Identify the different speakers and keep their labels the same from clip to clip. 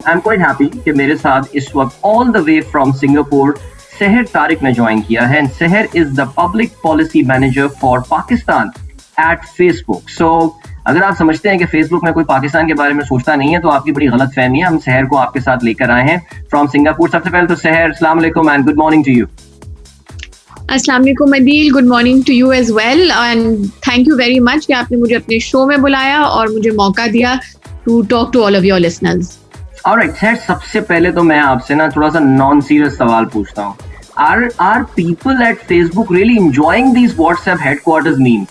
Speaker 1: I am quite happy कि मेरे साथ इस वक्त all the way from Singapore Sahar Tariq ने ज्वाइन किया है। Sahar is the public policy manager for Pakistan at Facebook. So अगर आप समझते हैं कि फेसबुक में कोई पाकिस्तान के बारे में सोचता नहीं है तो आपकी बड़ी गलत फहमी है। हम सहर को आपके साथ लेकर आए हैं फ्रॉम सिंगापुर। सबसे पहले तो सहर, अस्सलाम वालेकुम and good morning to you.
Speaker 2: अस्सलाम वालेकुम Adeel, good morning to you as well and thank you very much कि आपने मुझे अपने शो में बुलाया और मुझे मौका दिया to talk to all of your listeners.
Speaker 1: Alright Sahar, सबसे पहले तो मैं आपसे ना थोड़ा सा नॉन सीरियस सवाल पूछता हूँ। Are people at Facebook really enjoying these WhatsApp headquarters memes?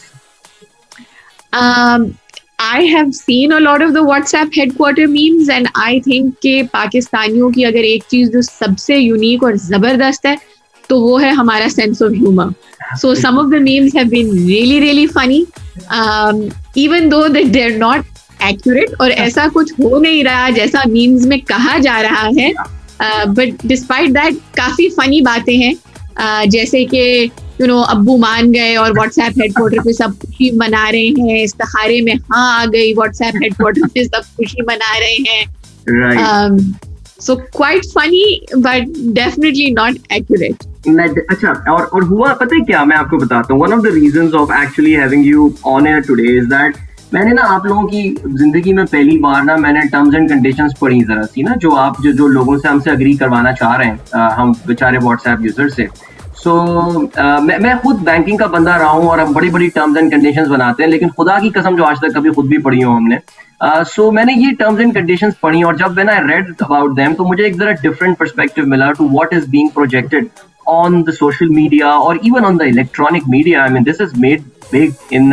Speaker 2: I have seen a lot of the WhatsApp headquarter memes and I think कि पाकिस्तानियों की अगर एक चीज जो सबसे यूनिक और जबरदस्त है तो वो है हमारा sense of humour. So some of the memes have been really funny, even though that they're not accurate और ऐसा कुछ हो नहीं रहा जैसा memes में कहा जा रहा है, but despite that काफी funny बातें हैं, जैसे कि अब्बू मान गए और व्हाट्सएप हेडक्वार्टर पे सब खुशी मना रहे हैं, इस्तिखारे में हाँ आ गई, व्हाट्सएप हेडक्वार्टर पे सब खुशी मना रहे हैं. So quite funny but definitely not accurate.
Speaker 1: अच्छा, और हुआ पता है क्या, मैं आपको बताता हूँ. One of the reasons of actually having you on air today is that मैंने ना आप लोगों की जिंदगी में पहली बार ना मैंने टर्म्स एंड कंडीशंस पढ़ी जरा सी ना, जो आप जो लोगों से हमसे अग्री करवाना चाह रहे हैं, हम बेचारे व्हाट्सएप यूजर से. सो मैं खुद बैंकिंग का बंदा रहा हूँ और हम बड़ी बड़ी टर्म्स एंड कंडीशंस बनाते हैं, लेकिन खुदा की कसम जो आज तक कभी खुद भी पढ़ी हो हमने. सो मैंने ये टर्म्स एंड कंडीशंस पढ़ी और जब when I read about them तो मुझे एक जरा डिफरेंट पर्सपेक्टिव मिला to what is being projected on the social media or even on the electronic media. I mean, this is made big in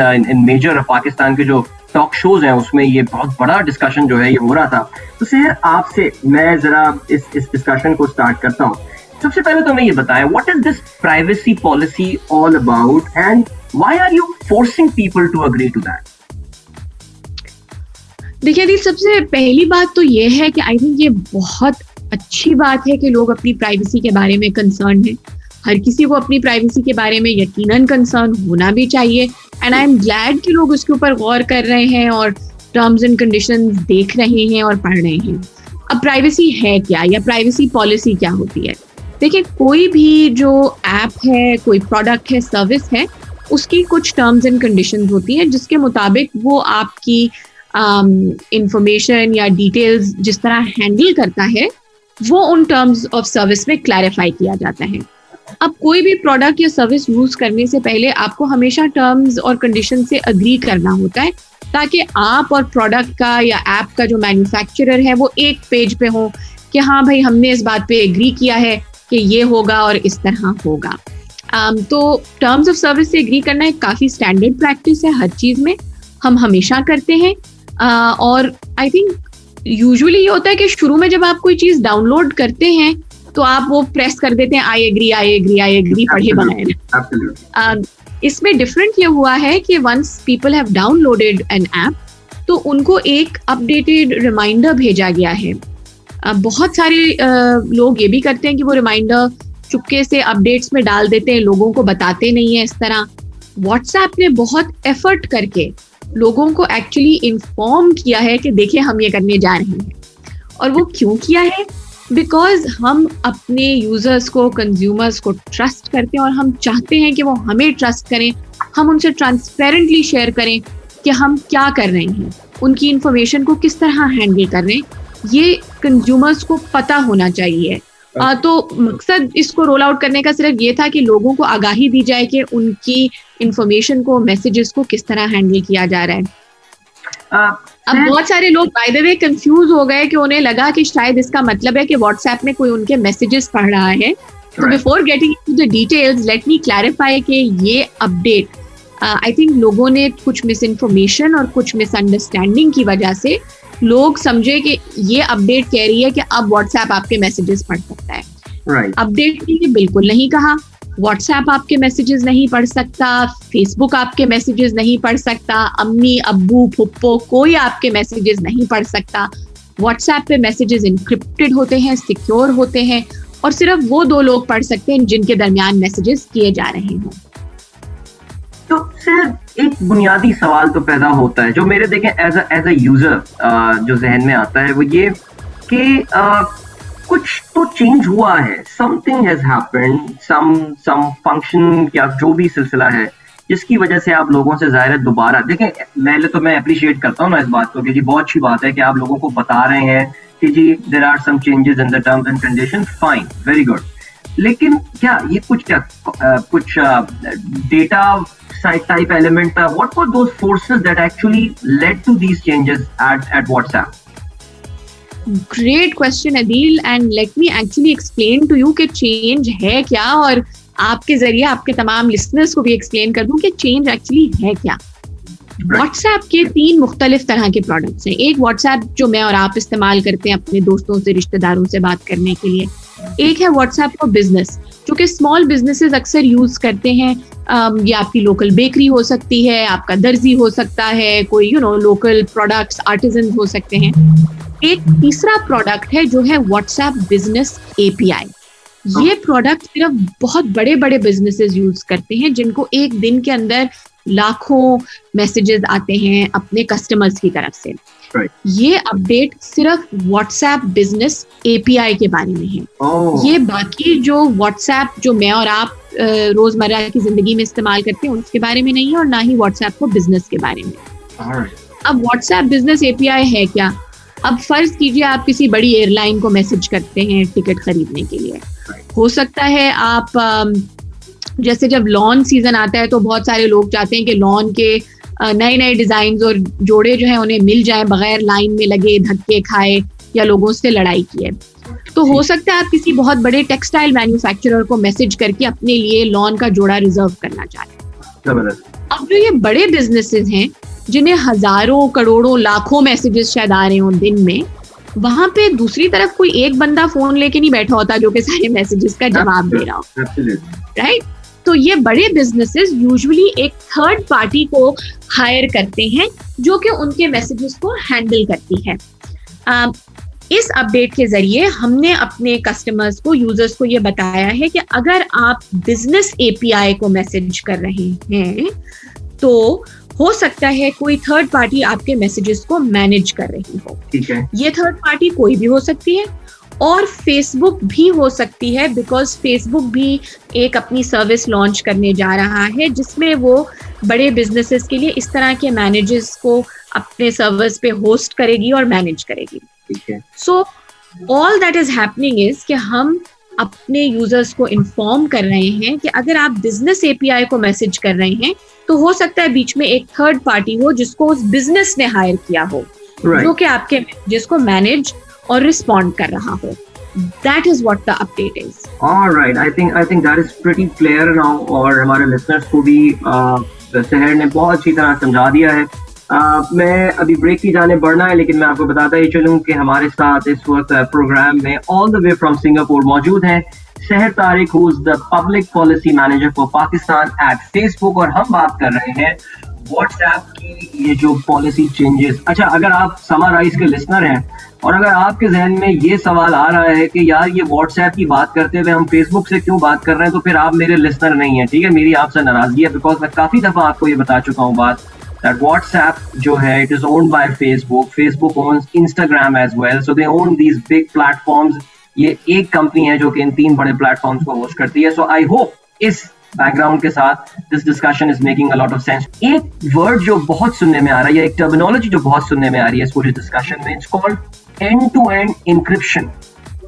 Speaker 1: major Pakistan के जो talk shows हैं उसमें ये बहुत बड़ा डिस्कशन जो है ये हो रहा था. तो सर आपसे मैं जरा इस डिस्कशन को स्टार्ट करता हूँ. सबसे पहले तो मैं ये बताएं, what is this privacy policy all about and why are you forcing people to agree to that?
Speaker 2: देखिए, सबसे पहली बात तो ये है कि आई थिंक ये बहुत अच्छी बात है कि लोग अपनी प्राइवेसी के बारे में कंसर्न हैं. हर किसी को अपनी प्राइवेसी के बारे में यकीनन कंसर्न होना भी चाहिए एंड आई एम ग्लैड कि लोग उसके ऊपर गौर कर रहे हैं और टर्म्स एंड कंडीशंस देख रहे हैं और पढ़ रहे हैं. अब प्राइवेसी है क्या या प्राइवेसी पॉलिसी क्या होती है? देखिए, कोई भी जो ऐप है, कोई प्रोडक्ट है, सर्विस है, उसकी कुछ टर्म्स एंड कंडीशंस होती हैं जिसके मुताबिक वो आपकी इंफॉर्मेशन या डिटेल्स जिस तरह हैंडल करता है वो उन टर्म्स ऑफ सर्विस में क्लैरिफाई किया जाता है. अब कोई भी प्रोडक्ट या सर्विस यूज करने से पहले आपको हमेशा टर्म्स और कंडीशन से अग्री करना होता है ताकि आप और प्रोडक्ट का या ऐप का जो मैन्युफैक्चरर है वो एक पेज पे हो कि हाँ भाई, हमने इस बात पे एग्री किया है कि ये होगा और इस तरह होगा. तो टर्म्स ऑफ सर्विस से एग्री करना एक काफ़ी स्टैंडर्ड प्रैक्टिस है, हर चीज़ में हम हमेशा करते हैं. और आई थिंक यूजुअली ये होता है कि शुरू में जब आप कोई चीज़ डाउनलोड करते हैं तो आप वो प्रेस कर देते हैं आई एग्री पढ़े बनाए. इसमें डिफरेंट ये हुआ है कि once people have downloaded an app तो उनको एक अपडेटेड रिमाइंडर भेजा गया है. बहुत सारे लोग ये भी करते हैं कि वो रिमाइंडर चुपके से अपडेट्स में डाल देते हैं, लोगों को बताते नहीं है. इस तरह व्हाट्सएप ने बहुत एफर्ट करके लोगों को एक्चुअली इन्फॉर्म किया है कि देखिए हम ये करने जा रहे हैं. और वो क्यों किया है? बिकॉज हम अपने यूजर्स को, कंज्यूमर्स को ट्रस्ट करते हैं और हम चाहते हैं कि वो हमें ट्रस्ट करें, हम उनसे ट्रांसपेरेंटली शेयर करें कि हम क्या कर रहे हैं, उनकी इंफॉर्मेशन को किस तरह हैंडल कर रहे हैं. ये कंज्यूमर्स को पता होना चाहिए. तो मकसद इसको रोल आउट करने का सिर्फ ये था कि लोगों को आगाही दी जाए कि उनकी इंफॉर्मेशन को, मैसेजेस को किस तरह हैंडल किया जा रहा है. अब बहुत सारे लोग बाय द वे कंफ्यूज हो गए कि उन्हें लगा कि शायद इसका मतलब है कि व्हाट्सएप में कोई उनके मैसेजेस पढ़ रहा है. तो before getting into the details let me clarify कि ये अपडेट आई थिंक लोगों ने कुछ मिस इन्फॉर्मेशन और कुछ मिसअंडरस्टैंडिंग की वजह से लोग समझे कि ये अपडेट कह रही है कि अब व्हाट्सएप आपके मैसेजेस पढ़ सकता है. अपडेट ने ये बिल्कुल नहीं कहा. व्हाट्सएप आपके मैसेजेस नहीं पढ़ सकता, फेसबुक आपके मैसेजेस नहीं पढ़ सकता, अम्मी, अब्बू, फुप्पो कोई आपके मैसेजेस नहीं पढ़ सकता. व्हाट्सएप पे मैसेजेस इनक्रिप्टेड होते हैं, सिक्योर होते हैं और सिर्फ वो 2 लोग पढ़ सकते हैं जिनके दरमियान मैसेजेस किए जा रहे हैं.
Speaker 1: तो सर एक बुनियादी सवाल तो पैदा होता है जो मेरे देखें एज अ यूजर जो जहन में आता है, वो ये कि कुछ तो चेंज हुआ है, something has happened, some function या जो भी सिलसिला है जिसकी वजह से आप लोगों से ज़ाहिर है दोबारा देखें। मैं अप्रिशिएट करता हूँ ना इस बात को कि जी बहुत अच्छी बात है कि आप लोगों को बता रहे हैं कि जी there are some changes in the terms and condition, fine, very good. लेकिन क्या ये कुछ डेटा टाइप एलिमेंट था? What were those forces that actually led to these changes at WhatsApp?
Speaker 2: Great question Adeel, and let me actually explain to you कि change है क्या, और आपके जरिए आपके तमाम लिसनर्स को भी एक्सप्लेन कर दूं कि चेंज एक्चुअली है क्या। व्हाट्सएप के 3 मुख्तलिफ तरह के प्रोडक्ट्स हैं। एक व्हाट्सएप जो मैं और आप इस्तेमाल करते हैं अपने दोस्तों से, रिश्तेदारों से बात करने के लिए। एक है व्हाट्सएप फॉर बिजनेस, जो कि स्मॉल बिजनेसेस अक्सर यूज करते हैं। ये आपकी लोकल बेकरी हो सकती है, आपका दर्जी हो सकता है, कोई लोकल प्रोडक्ट्स आर्टिजन हो सकते हैं। एक तीसरा प्रोडक्ट है जो है व्हाट्सएप बिजनेस एपीआई। ये प्रोडक्ट सिर्फ बहुत बड़े बड़े बिजनेसेस यूज करते हैं जिनको एक दिन के अंदर लाखों मैसेजेस आते हैं अपने कस्टमर्स की तरफ से। ये अपडेट सिर्फ व्हाट्सएप बिजनेस एपीआई के बारे में है। ये बाकी जो व्हाट्सएप जो मैं और आप रोजमर्रा की जिंदगी में इस्तेमाल करते हैं उसके बारे में नहीं है, और ना ही व्हाट्सएप को बिजनेस के बारे में। अब व्हाट्सएप बिजनेस एपीआई है क्या? अब फर्ज कीजिए आप किसी बड़ी एयरलाइन को मैसेज करते हैं टिकट खरीदने के लिए। हो सकता है आप जैसे जब लॉन सीजन आता है तो बहुत सारे लोग चाहते हैं कि लॉन के नए नए डिजाइन और जोड़े जो है उन्हें मिल जाए बगैर लाइन में लगे, धक्के खाए या लोगों से लड़ाई किए। तो हो सकता है आप किसी बहुत बड़े टेक्सटाइल मैन्युफैक्चरर को मैसेज करके अपने लिए लॉन का जोड़ा रिजर्व करना चाहते हैं। अब जो ये बड़े बिजनेसेस हैं जिन्हें हजारों करोड़ों लाखों मैसेजेस शायद आ रहे हों दिन में, वहां पे दूसरी तरफ कोई एक बंदा फोन लेके नहीं बैठा होता जो कि सारे मैसेजेस का जवाब दे रहा हो, राइट? तो ये बड़े बिजनेसेस यूजुअली एक थर्ड पार्टी को हायर करते हैं जो कि उनके मैसेजेस को हैंडल करती है। इस अपडेट के जरिए हमने अपने कस्टमर्स को, यूजर्स को ये बताया है कि अगर आप बिजनेस एपीआई को मैसेज कर रहे हैं तो हो सकता है कोई थर्ड पार्टी आपके मैसेजेस को मैनेज कर रही हो।
Speaker 1: ठीक है।
Speaker 2: ये थर्ड पार्टी कोई भी हो सकती है, और फेसबुक भी हो सकती है, बिकॉज फेसबुक भी एक अपनी सर्विस लॉन्च करने जा रहा है जिसमें वो बड़े बिजनेसेस के लिए इस तरह के मैनेजर्स को अपने सर्वर्स पे होस्ट करेगी और मैनेज करेगी।
Speaker 1: ठीक है।
Speaker 2: So all that is happening is कि हम अपने यूजर्स को इन्फॉर्म कर रहे हैं कि अगर आप बिजनेस एपीआई को मैसेज कर रहे हैं तो हो सकता है बीच में एक थर्ड पार्टी हो जिसको उस बिजनेस ने हायर किया हो, जो कि आपके मैसेजेस को मैनेज और रिस्पॉन्ड कर रहा हो। That is what the update is.
Speaker 1: All right, I think that is pretty clear now, और हमारे listeners को भी सहर ने बहुत अच्छी तरह समझा दिया है। मैं अभी ब्रेक की जाने बढ़ना है, लेकिन मैं आपको बताता ही चलूं कि हमारे साथ इस वक्त प्रोग्राम में all the way from Singapore मौजूद हैं Sahar Tariq, who is the public policy manager for Pakistan at Facebook, और हम बात कर रहे हैं व्हाट्सएप की ये जो पॉलिसी चेंजेस। अच्छा, अगर आप समराइज के लिसनर हैं और अगर आपके जहन में ये सवाल आ रहा है कि यार ये व्हाट्सएप की बात करते हुए हम फेसबुक से क्यों बात कर रहे हैं, तो फिर आप मेरे लिसनर नहीं है, ठीक है? मेरी आपसे नाराजगी है, बिकॉज मैं काफी दफा आपको ये बता चुका हूँ बात that WhatsApp जो है it is owned by Facebook owns Instagram as well, so they own these big platforms। ये एक कंपनी है जो कि इन 3 बड़े प्लेटफॉर्म्स को होस्ट करती है। सो आई होप इस बैकग्राउंड के साथ this discussion is making a lot of sense. एक वर्ड जो बहुत सुनने में आ रहा है, या एक टर्मिनोलॉजी जो बहुत सुनने में आ रही है इस पूरे डिस्कशन में, it's called end to end encryption.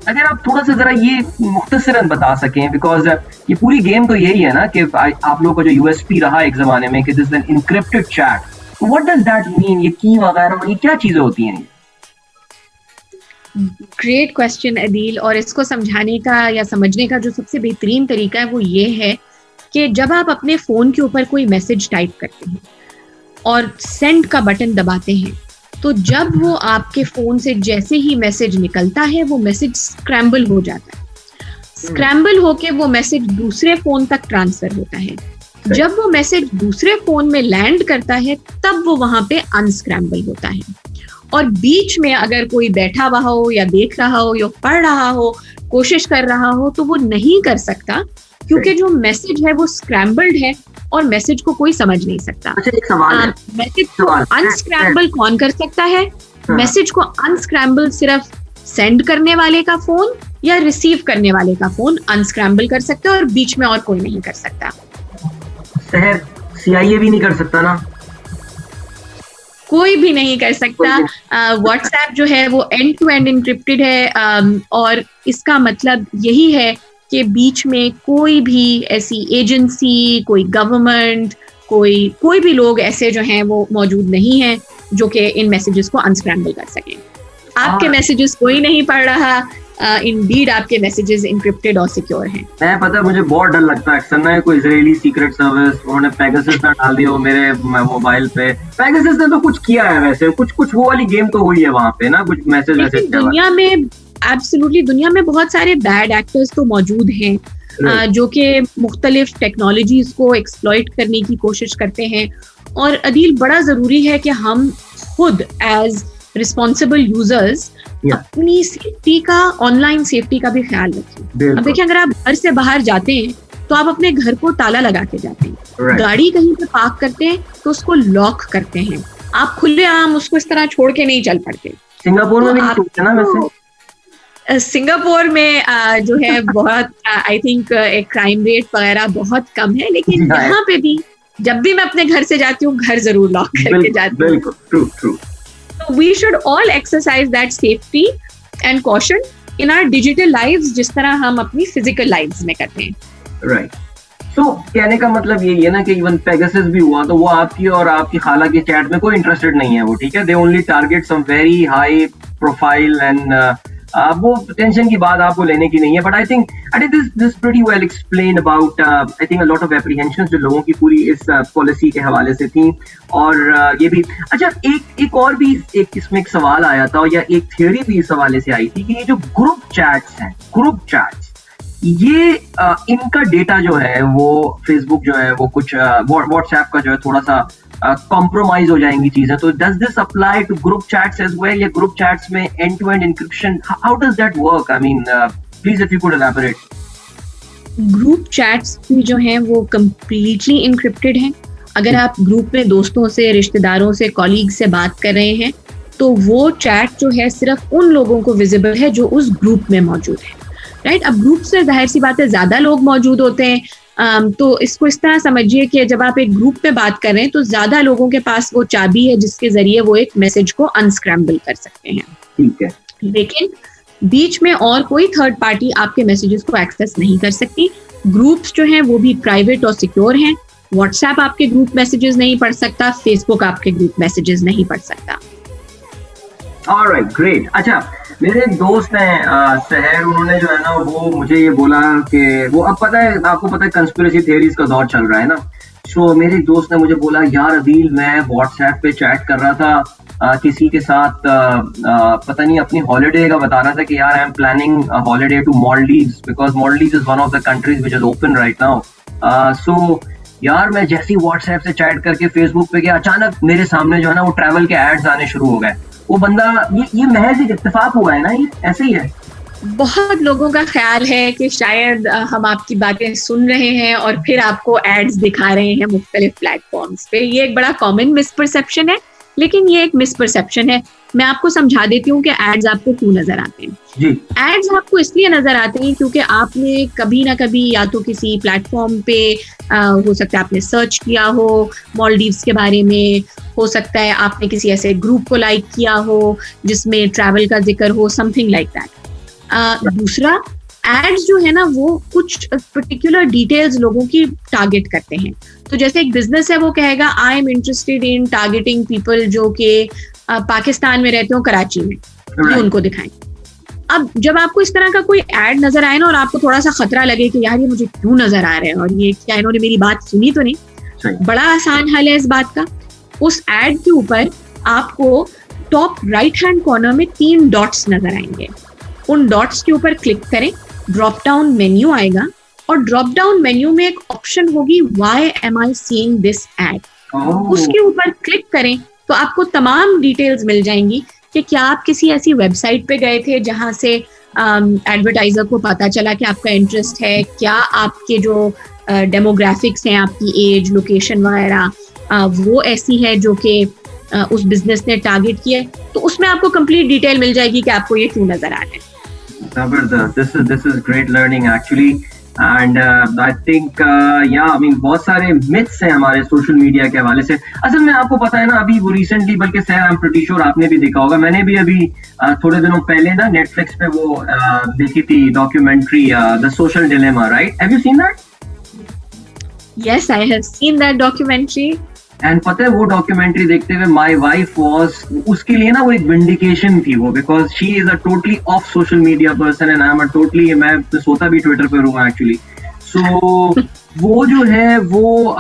Speaker 1: अगर आप थोड़ा सा जरा ये मुख्तसरन बता सकें, बिकॉज ये पूरी गेम तो यही है ना कि आप लोगों का जो यूएसपी रहा एक जमाने में कि this is an encrypted chat. What does that mean? ये की वगैरह ये क्या चीजें होती हैं?
Speaker 2: ग्रेट क्वेश्चन अदील, और इसको समझाने का या समझने का जो सबसे बेहतरीन तरीका है वो ये है कि जब आप अपने फोन के ऊपर कोई मैसेज टाइप करते हैं और सेंड का बटन दबाते हैं, तो जब वो आपके फोन से जैसे ही मैसेज निकलता है वो मैसेज स्क्रैम्बल हो जाता है। स्क्रैम्बल होके वो मैसेज दूसरे फोन तक ट्रांसफर होता है। जब वो मैसेज दूसरे फोन में लैंड करता है तब वो वहां पे अनस्क्रैम्बल होता है। और बीच में अगर कोई बैठा हुआ हो या देख रहा हो या पढ़ रहा हो, कोशिश कर रहा हो, तो वो नहीं कर सकता, क्योंकि जो मैसेज है वो स्क्रैम्बल्ड है और मैसेज को कोई समझ नहीं सकता।
Speaker 1: अच्छा, एक सवाल है।
Speaker 2: मैसेज को अनस्क्रैम्बल कौन कर सकता है? मैसेज को अनस्क्रैम्बल सिर्फ सेंड करने वाले का फोन या रिसीव करने वाले का फोन अनस्क्रैम्बल कर सकते हो और बीच में और कोई नहीं कर सकता।
Speaker 1: सहर, CIA भी नहीं कर सकता ना?
Speaker 2: कोई भी नहीं कर सकता। व्हाट्सएप जो है वो एंड टू एंड इंक्रिप्टेड है, और इसका मतलब यही है कि बीच में कोई भी ऐसी एजेंसी, कोई गवर्नमेंट, कोई भी लोग ऐसे जो हैं वो मौजूद नहीं है जो कि इन मैसेजेस को अनस्क्रैम्बल कर सकें। आपके मैसेजेस कोई नहीं पढ़ रहा, इंडीड आपके मैसेजेस एन्क्रिप्टेड और सिक्योर हैं।
Speaker 1: मैं पता है मुझे बहुत डर लगता है अक्सर ना, कोई इजरायली सीक्रेट सर्विस उन्होंने पेगासस ना डाल दिया हो मेरे मोबाइल पे। पेगासस ने तो कुछ किया है वैसे, कुछ वो वाली गेम तो हुई है वहां पे ना, कुछ मैसेज वैसे।
Speaker 2: दुनिया में एब्सोल्युटली दुनिया में बहुत सारे बैड एक्टर्स तो मौजूद हैं जो कि मुख्तलिफ टेक्नोलॉजीज को एक्सप्लॉइट करने की कोशिश करते हैं। और अदील, बड़ा जरूरी है कि हम खुद एज रिस्पॉन्सिबल यूजर्स अपनी सेफ्टी का, ऑनलाइन सेफ्टी का भी ख्याल रखें। अब देखिए, अगर आप घर से बाहर जाते हैं तो आप अपने घर को ताला लगा के जाते हैं। गाड़ी कहीं पे पार्क करते हैं तो उसको लॉक करते हैं। आप खुलेआम उसको इस तरह छोड़ के नहीं चल पड़ते।
Speaker 1: सिंगापुर में भी नहीं ना वैसे?
Speaker 2: सिंगापुर में जो है बहुत आई थिंक एक क्राइम रेट वगैरह बहुत कम है, लेकिन यहाँ पे भी जब भी मैं अपने घर से जाती हूँ घर जरूर लॉक करके जाती हूँ।
Speaker 1: बिल्कुल true.
Speaker 2: So we should all exercise that safety and caution in our digital lives, जिस तरह हम अपनी physical lives में करते हैं।
Speaker 1: Right. So कहने का मतलब यही है ना कि इवन पेगासस भी हुआ तो वो आपकी और आपकी खाला की चैट में कोई इंटरेस्टेड नहीं है वो, ठीक है? They only target some very high profile and वो टेंशन की बात आपको लेने की नहीं है। But I think this pretty well explained about I think a lot of apprehensions जो लोगों की पूरी इस पॉलिसी के हवाले से थी। और ये भी अच्छा, एक और भी एक इसमें एक सवाल आया था, या एक थियोरी भी इस हवाले से आई थी कि ये जो ग्रुप चैट्स हैं, ये इनका डेटा जो है वो फेसबुक जो है वो कुछ व्हाट्सएप का जो है थोड़ा सा कॉम्प्रोमाइज हो जाएंगी चीजें। तो does this apply to group chats as well, या ग्रुप चैट्स में end to end encryption, how does that work? I mean please if you could elaborate.
Speaker 2: Group chats भी जो हैं वो कंप्लीटली इनक्रिप्टेड हैं। अगर आप ग्रुप में दोस्तों से, रिश्तेदारों से, कॉलीग से बात कर रहे हैं तो वो चैट जो है सिर्फ उन लोगों को विजिबल है जो उस ग्रुप में मौजूद है। राइट? अब ग्रुप से जाहिर सी बात है ज्यादा लोग मौजूद होते हैं, तो इसको इस तरह समझिए कि जब आप एक ग्रुप में बात कर रहे हैं तो ज्यादा लोगों के पास वो चाबी है जिसके जरिए वो एक मैसेज को अनस्क्रैम्बल कर सकते हैं।
Speaker 1: ठीक है।
Speaker 2: लेकिन बीच में और कोई थर्ड पार्टी आपके मैसेजेस को एक्सेस नहीं कर सकती। ग्रुप्स जो हैं वो भी प्राइवेट और सिक्योर हैं। व्हाट्सएप आपके ग्रुप मैसेजेस नहीं पढ़ सकता, फेसबुक आपके ग्रुप मैसेजेस नहीं पढ़ सकता।
Speaker 1: Alright, great. अच्छा, मेरे एक दोस्त हैं सहर, उन्होंने जो है ना वो मुझे ये बोला कि वो, अब पता है आपको पता है कंस्पिरेसी थ्योरीज का दौर चल रहा है ना। सो मेरे एक दोस्त ने मुझे बोला, यार अदील मैं व्हाट्सएप पे चैट कर रहा था किसी के साथ, पता नहीं अपनी हॉलीडे का बता रहा था कि यार I am planning holiday to Maldives because Maldives is one of the countries which is open right now. So यार मैं जैसे ही व्हाट्सएप से चैट करके फेसबुक पे गया, अचानक मेरे सामने जो है ना वो ट्रैवल के एड्स आने शुरू हो गए। वो बंदा, ये महज एक इत्तेफाक हुआ है ना, ये ऐसे ही है।
Speaker 2: बहुत लोगों का ख्याल है कि शायद हम आपकी बातें सुन रहे हैं और फिर आपको एड्स दिखा रहे हैं मुख्तलिफ प्लेटफॉर्म्स पे। ये एक बड़ा कॉमन मिसपरसेप्शन है, लेकिन ये एक मिसपरसेप्शन है। मैं आपको समझा देती हूँ कि एड्स आपको क्यों नजर आते हैं।
Speaker 1: जी।
Speaker 2: एड्स आपको इसलिए नजर आते हैं क्योंकि आपने कभी ना कभी या तो किसी प्लेटफॉर्म पे हो सकता है आपने सर्च किया हो मालदीव्स के बारे में, हो सकता है आपने किसी ऐसे ग्रुप को लाइक किया हो जिसमें ट्रैवल का जिक्र हो, समथिंग लाइक दैट। दूसरा, एड्स जो है ना वो कुछ पर्टिकुलर डिटेल्स लोगों की टारगेट करते हैं। तो जैसे एक बिजनेस है वो कहेगा I am interested in targeting people जो कि पाकिस्तान में रहते हो, कराची में, ये उनको दिखाएं। अब जब आपको इस तरह का कोई एड नजर आए ना और आपको थोड़ा सा खतरा लगे कि यार ये मुझे क्यों नजर आ रहे हैं और ये क्या इन्होंने मेरी बात सुनी तो नहीं, बड़ा आसान हल है इस बात का। उस एड के ऊपर आपको टॉप राइट हैंड कॉर्नर में 3 डॉट्स नजर आएंगे। उन डॉट्स के ऊपर क्लिक करें, ड्रॉप डाउन मेन्यू आएगा और ड्रॉप डाउन मेन्यू में एक ऑप्शन होगी why am I seeing this ad. उसके ऊपर क्लिक करें तो आपको तमाम डिटेल्स मिल जाएंगी कि क्या आप किसी ऐसी वेबसाइट पे गए थे जहां से एडवर्टाइजर को पता चला कि आपका इंटरेस्ट है, क्या आपके जो डेमोग्राफिक्स हैं, आपकी एज, लोकेशन वगैरह वो ऐसी है जो कि उस बिजनेस ने टारगेट किया है, तो उसमें आपको कंप्लीट डिटेल मिल जाएगी कि आपको ये क्यों नजर आ रहा है.
Speaker 1: जबरदस्त. This is great learning actually. And I think I mean बहुत सारे मिथ्स हैं हमारे सोशल मीडिया के हवाले से. असल में आपको पता है ना, अभी वो रिसेंटली, बल्कि sir I am pretty sure आपने भी देखा होगा, मैंने भी अभी थोड़े दिनों पहले ना नेटफ्लिक्स पे वो देखी थी documentary the social dilemma, right? Have you seen that?
Speaker 2: Yes, I have seen that documentary.
Speaker 1: And पता है वो डॉक्यूमेंट्री देखते हुए माय वाइफ वाज, उसके लिए ना वो एक विंडिकेशन थी वो, because she is a totally off social media person and I am a totally, मैं तो सोता भी ट्विटर पर हूँ एक्चुअली. सो वो जो है वो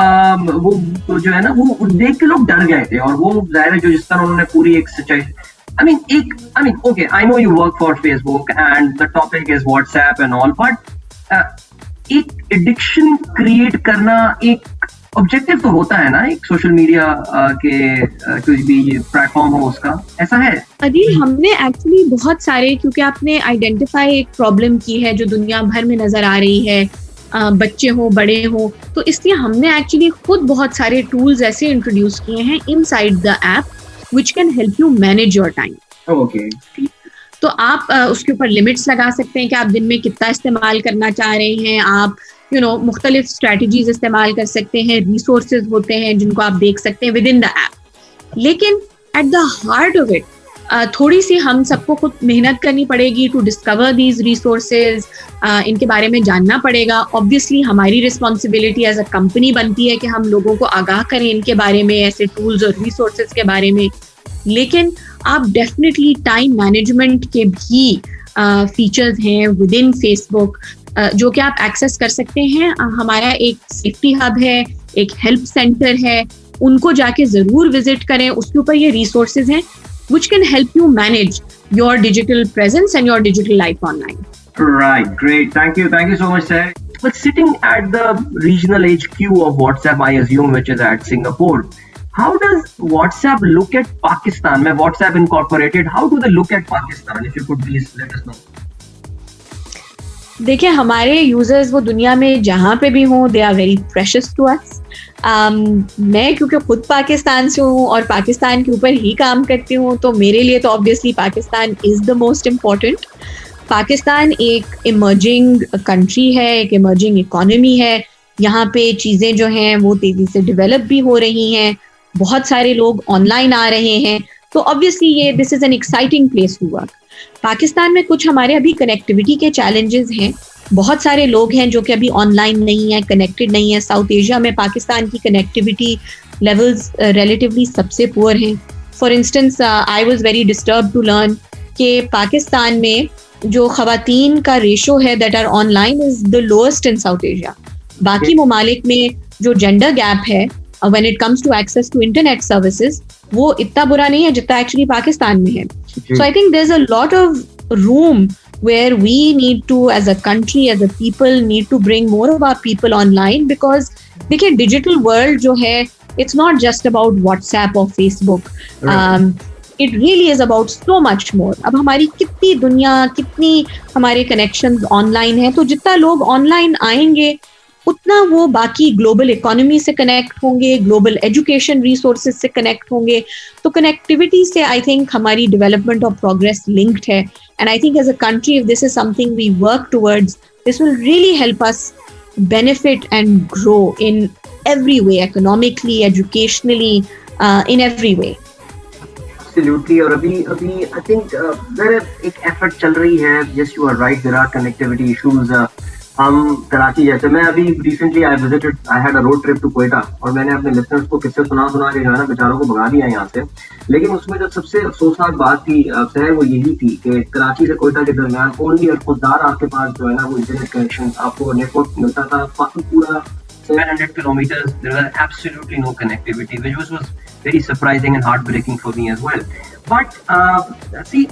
Speaker 1: जो है ना, वो देख के लोग डर गए थे. और वो जाहिर है जो जिस तरह उन्होंने पूरी एक सच्चाई, I mean, okay, I know you work for Facebook and the topic is WhatsApp and all, but एक एडिक्शन क्रिएट करना एक ऑब्जेक्टिव तो होता है ना एक सोशल मीडिया के कुछ भी प्लेटफॉर्म हो उसका, ऐसा है?
Speaker 2: अदिल, हमने एक्चुअली बहुत सारे, क्योंकि आपने आइडेंटिफाई एक प्रॉब्लम की है जो दुनिया भर में नजर आ रही है, बच्चे हो बड़े हो, तो इसलिए हमने एक्चुअली खुद बहुत सारे टूल्स ऐसे इंट्रोड्यूस किए हैं inside the app which can help you manage your time.
Speaker 1: Okay.
Speaker 2: तो आप उसके ऊपर लिमिट्स लगा सकते हैं कि आप दिन में कितना इस्तेमाल करना चाह रहे हैं. आप मुख्तलिफ स्ट्रैटेजीज इस्तेमाल कर सकते हैं. रिसोर्सेज होते हैं जिनको आप देख सकते हैं विद इन द ऐप. लेकिन eight the heart of it थोड़ी सी हम सबको खुद मेहनत करनी पड़ेगी टू डिस्कवर दीज रिसोर्सेज. इनके बारे में जानना पड़ेगा. ऑब्वियसली हमारी रिस्पॉन्सिबिलिटी एज अ कंपनी बनती है कि हम लोगों को आगाह करें इनके बारे में, ऐसे टूल्स और रिसोर्सेज के बारे में. लेकिन आप डेफिनेटली टाइम मैनेजमेंट के भी फीचर्स हैं विद इन फेसबुक जो कि आप एक्सेस कर सकते हैं. हमारा एक सेफ्टी हब है, एक हेल्प सेंटर है, उनको जाके जरूर विजिट करें. उसके ऊपर ये रिसोर्सेज हैं which can help you manage your digital presence and your digital life online.
Speaker 1: Right, great. Thank you so much, sir. But sitting at the regional HQ of WhatsApp, I assume, which is at Singapore, how does WhatsApp look at Pakistan? Mein WhatsApp Incorporated, how do they look at Pakistan? If you could please let us know.
Speaker 2: देखिए, हमारे users वो दुनिया में जहाँ पे भी हों, they are very precious to us. मैं क्योंकि खुद पाकिस्तान से हूँ और पाकिस्तान के ऊपर ही काम करती हूँ, तो मेरे लिए तो obviously Pakistan is the most important. Pakistan एक इमर्जिंग कंट्री है, एक इमर्जिंग इकोनॉमी है. यहाँ पे चीज़ें जो हैं वो तेज़ी से डेवलप भी हो रही हैं. बहुत सारे लोग ऑनलाइन आ रहे हैं, तो ऑब्वियसली ये this is an exciting place to work. Pakistan में कुछ हमारे अभी कनेक्टिविटी के चैलेंजेस हैं. बहुत सारे लोग हैं जो कि अभी ऑनलाइन नहीं है, कनेक्टेड नहीं है. साउथ एशिया में पाकिस्तान की कनेक्टिविटी लेवल्स रिलेटिवली सबसे पुअर हैं. For instance, I was very disturb to learn कि पाकिस्तान में जो ख़वातीन का रेशो है that are online is the lowest in South Asia. बाकी ममालिक में जो जेंडर गैप है when it comes to access to internet services, वो इतना बुरा नहीं है जितना एक्चुअली पाकिस्तान में है. So I think there is a lot of room where we need to, as a country, as a people, need to bring more of our people online, because देखिए digital world जो है, it's not just about WhatsApp or Facebook. It really is about so much more. अब हमारी कितनी दुनिया, कितनी हमारे connections online है, तो जितना लोग online आएंगे उतना वो बाकी ग्लोबल इकोनॉमी से कनेक्ट होंगे, ग्लोबल एजुकेशन रिसोर्सेज से कनेक्ट होंगे. तो कनेक्टिविटी से आई थिंक हमारी डेवलपमेंट और प्रोग्रेस लिंक्ड है. And I think as a country, if this is something we work towards, this will really help us benefit and grow in every way, economically, educationally, in every way.
Speaker 1: Absolutely. और अभी I think there एक effort चल रही है. Yes, you are right. There are connectivity issues. हम कराची जैसे, मैं अभी recently I had a road trip to Quetta, और मैंने अपने लिसनर्स को किस्से सुना के जो है ना बेचारों को भगा दिया यहाँ से. लेकिन उसमें जो सबसे अफसोसनाक बात थी शहर, वो यही थी कि कराची से कोयटा के दरमियान ओनली और खुददार आपके पास जो है ना वो इंटरनेट कनेक्शन, आपको नेटवर्क मिलता था. बाकी पूरा 700 kilometers there was absolutely no connectivity, which was very surprising and heartbreaking for me as well. But see,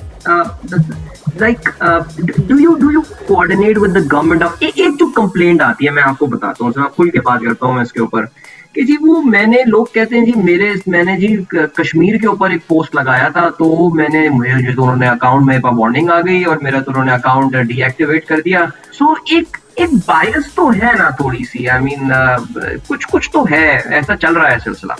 Speaker 1: do you coordinate with the government of एक जो complaint आती है, मैं आपको बताता हूँ, मैं खुल के बात करता हूँ मैं इसके ऊपर, कि जी वो लोग कहते हैं जी मैंने जी कश्मीर के ऊपर एक पोस्ट लगाया था, तो मुझे जो उन्होंने अकाउंट में वार्निंग आ गई और मेरा तो उन्होंने अकाउंट डीएक्टिवेट कर दिया. सो एक बायस तो है ना थोड़ी सी. आई मीन कुछ तो है, ऐसा चल रहा है सिलसिला.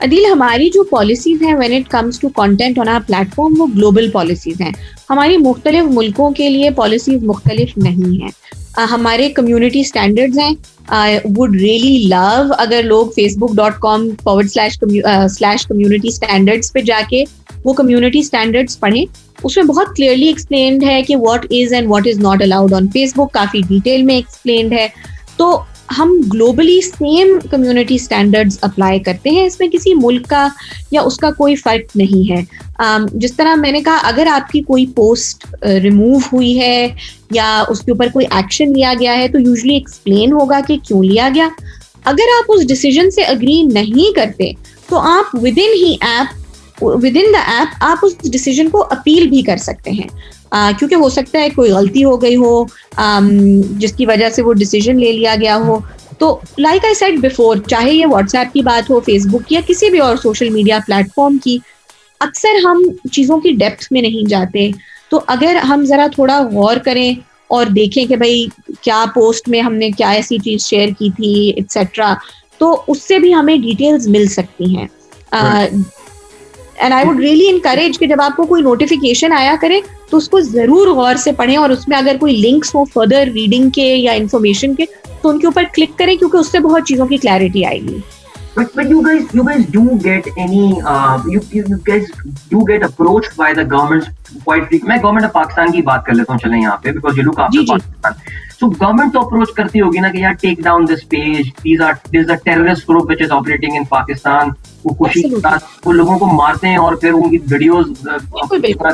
Speaker 2: अदिल, हमारी जो पॉलिसीज हैं when it comes to content on our platform, वो ग्लोबल पॉलिसीज हैं. हमारी मुख्तलिफ मुल्कों के लिए पॉलिसीज मुख्तलिफ नहीं हैं. हमारे कम्युनिटी स्टैंडर्ड्स हैं. आई वुड रियली लव अगर लोग facebook.com/community standards पे जाके वो कम्युनिटी स्टैंडर्ड्स पढ़ें. उसमें बहुत क्लियरली एक्सप्लेन्ड है कि what is and what is not allowed on Facebook, काफी डिटेल में एक्सप्लेन्ड है. तो हम globally same community standards apply करते हैं. इसमें किसी मुल्क का या उसका कोई फर्क नहीं है. जिस तरह मैंने कहा, अगर आपकी कोई पोस्ट रिमूव हुई है या उसके ऊपर कोई एक्शन लिया गया है तो यूजुअली एक्सप्लेन होगा कि क्यों लिया गया. अगर आप उस डिसीजन से अग्री नहीं करते तो आप विद इन द ऐप आप उस डिसीजन को अपील भी कर सकते हैं. क्योंकि हो सकता है कोई गलती हो गई हो जिसकी वजह से वो डिसीजन ले लिया गया हो. तो लाइक आई सेड बिफोर, चाहे ये व्हाट्सएप की बात हो, फेसबुक की या किसी भी और सोशल मीडिया प्लेटफॉर्म की, अक्सर हम चीज़ों की डेप्थ में नहीं जाते. तो अगर हम ज़रा थोड़ा गौर करें और देखें कि भाई क्या पोस्ट में हमने क्या ऐसी चीज़ शेयर की थी एक्सेट्रा, तो उससे भी हमें डिटेल्स मिल सकती हैं. And I would really encourage कि जब आपको कोई नोटिफिकेशन आया करे तो उसको जरूर गौर से पढ़ें, और उसमें अगर कोई लिंक्स हो फर्दर रीडिंग के या इंफॉर्मेशन के तो उनके ऊपर क्लिक करें, क्योंकि उससे बहुत चीजों की क्लैरिटी आएगी.
Speaker 1: But you guys do get any you guys do get approached by the governments quite frequently. मैं गवर्नमेंट ऑफ पाकिस्तान की बात कर लेता हूँ चलें यहाँ पे, because you look after Pakistan. So government तो अप्रोच करती होगी ना कि यार take down this page. There's a terrorist group which is operating in Pakistan. वो खुशी के साथ वो लोगों को मारते हैं और फिर उनकी वीडियोस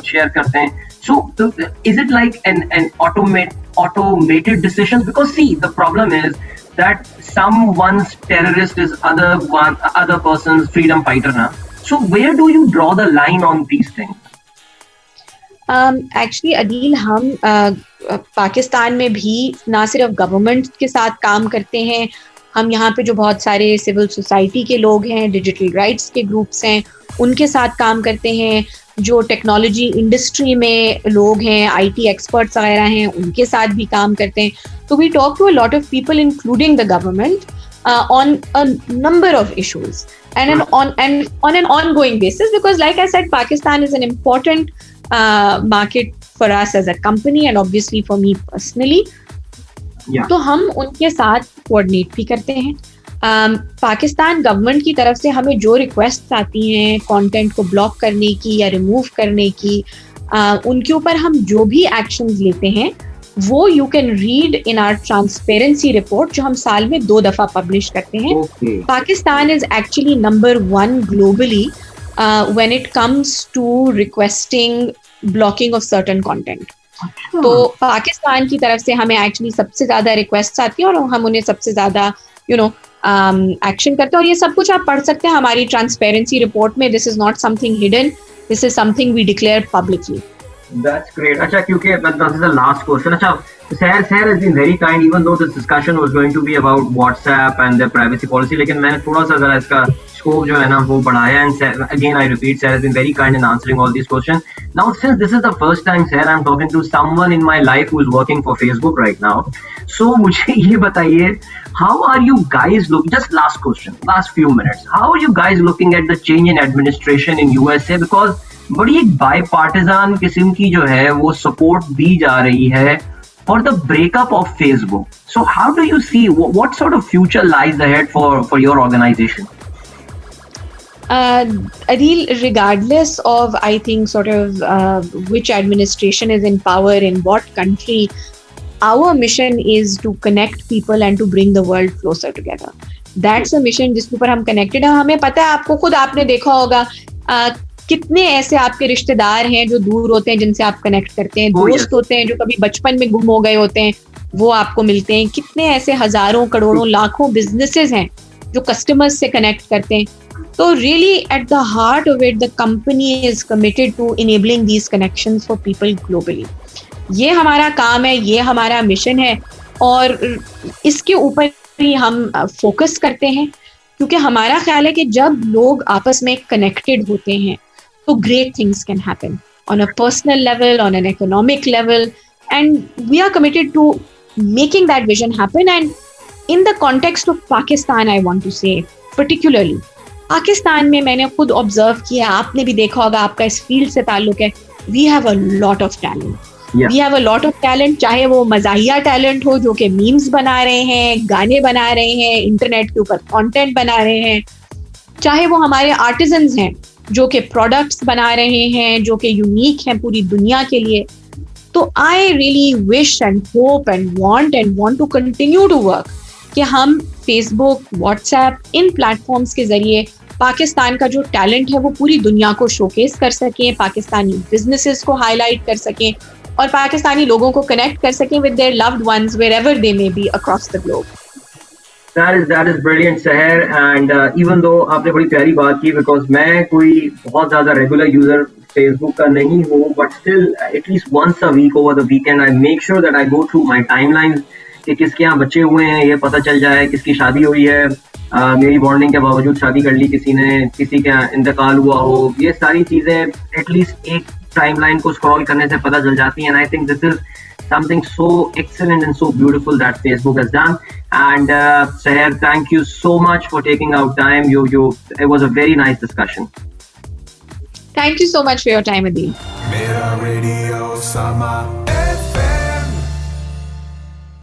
Speaker 1: शेयर करते हैं. So is it like an automated decision? Because see, the problem is that someone's terrorist is other person's freedom fighter na. So where do you draw the line on these things?
Speaker 2: Actually Adeel, हम पाकिस्तान में भी ना सिर्फ government के साथ काम करते हैं, हम यहाँ पे जो बहुत सारे सिविल सोसाइटी के लोग हैं, डिजिटल राइट्स के ग्रुप्स हैं, उनके साथ काम करते हैं. जो टेक्नोलॉजी इंडस्ट्री में लोग हैं, आईटी एक्सपर्ट्स वगैरह हैं, उनके साथ भी काम करते हैं. तो we talk to a lot of people including the government on a number of issues and on an ongoing basis, because like I said, Pakistan is an important market for us as a company and obviously for me personally. तो हम उनके साथ coordinate भी करते हैं. Pakistan government की तरफ से हमें जो रिक्वेस्ट आती हैं कंटेंट को ब्लॉक करने की या रिमूव करने की, उनके ऊपर हम जो भी एक्शंस लेते हैं वो you can read in our transparency report, जो हम साल में 2 दफा पब्लिश करते हैं. Pakistan is actually number 1 globally when it comes to requesting blocking of certain content. तो पाकिस्तान की तरफ से हमें एक्चुअली सबसे ज्यादा रिक्वेस्ट आती है और हम उन्हें सबसे ज्यादा एक्शन करते हैं. और ये सब कुछ आप पढ़ सकते हैं हमारी ट्रांसपेरेंसी रिपोर्ट में. This is not something hidden, this is something we declare publicly.
Speaker 1: That's great. अच्छा, क्योंकि this is the last question. अच्छा, Seher has been very kind, even though this discussion was going to be about WhatsApp and their privacy policy, लेकिन मैंने थोड़ा सा जरा इसका scope जो है ना वो बढ़ाया. And again I repeat, Seher has been very kind in answering all these questions. Now, since this is the first time, Seher, I'm talking to someone in my life who is working for Facebook right now. So मुझे ये बताइए, how are you guys looking? Just last question, last few minutes. How are you guys looking at the change in administration in USA? Because बड़ी एक बायपार्टिजान किस्म की जो है वो सपोर्ट दी जा रही है for the breakup of Facebook. So how do you see what sort of future lies ahead for your organisation?
Speaker 2: Adil, regardless of, I think, sort of which administration is in power in what country, our mission is to connect people and to bring the world closer together. That's a mission जिसके ऊपर हम connected हैं. हमें पता है, आपको खुद आपने देखा होगा कितने ऐसे आपके रिश्तेदार हैं जो दूर होते हैं जिनसे आप कनेक्ट करते हैं, दोस्त होते हैं जो कभी बचपन में गुम हो गए होते हैं, वो आपको मिलते हैं. कितने ऐसे हजारों करोड़ों लाखों बिजनेसेस हैं जो कस्टमर्स से कनेक्ट करते हैं. तो really at the heart of it the company is committed to enabling these connections for people globally. ये हमारा काम है, ये हमारा मिशन है और इसके ऊपर ही हम फोकस करते हैं, क्योंकि हमारा ख्याल है कि जब लोग आपस में कनेक्टेड होते हैं तो great things can happen on a personal level, on an economic level, and we are committed to making that vision happen. And in the context of Pakistan, I want to say particularly, Pakistan में मैंने खुद observe किया, आपने भी देखा होगा, आपका इस फील्ड से ताल्लुक है, we have a lot of talent. We have a lot of talent, चाहे वो मज़ाहिया टैलेंट हो जो कि मीम्स बना रहे हैं, गाने बना रहे हैं, इंटरनेट के ऊपर कंटेंट बना रहे हैं, चाहे वो हमारे आर्टिजन्स हैं जो कि प्रोडक्ट्स बना रहे हैं जो कि यूनिक हैं पूरी दुनिया के लिए. तो I really wish and hope and want to continue to work कि हम फेसबुक, व्हाट्सएप, इन प्लेटफॉर्म्स के जरिए पाकिस्तान का जो टैलेंट है वो पूरी दुनिया को शोकेस कर सकें, पाकिस्तानी बिजनेसेस को हाईलाइट कर सकें और पाकिस्तानी लोगों को कनेक्ट कर सकें with their loved ones wherever they may be across the globe.
Speaker 1: That is brilliant, Seher. And even though आपने बड़ी प्यारी बात की, because मैं कोई बहुत ज़्यादा regular user Facebook का नहीं हूँ, but still at least once a week over the weekend I make sure that I go through my timelines कि किसके यहाँ बच्चे हुए हैं ये पता चल जाए, किसकी शादी हुई है, मेरी वार्निंग के बावजूद शादी कर ली किसी ने, किसी का इंतकाल हुआ हो, ये सारी चीज़ें एटलीस्ट एक टाइमलाइन को स्क्रॉल करने से पता चल जाती हैं. And I think this is something so excellent and so beautiful that Facebook has done. And Seher, thank you so much for taking out time. It was a very nice discussion.
Speaker 2: Thank you so much for your time, Adil.
Speaker 3: Mera radio sama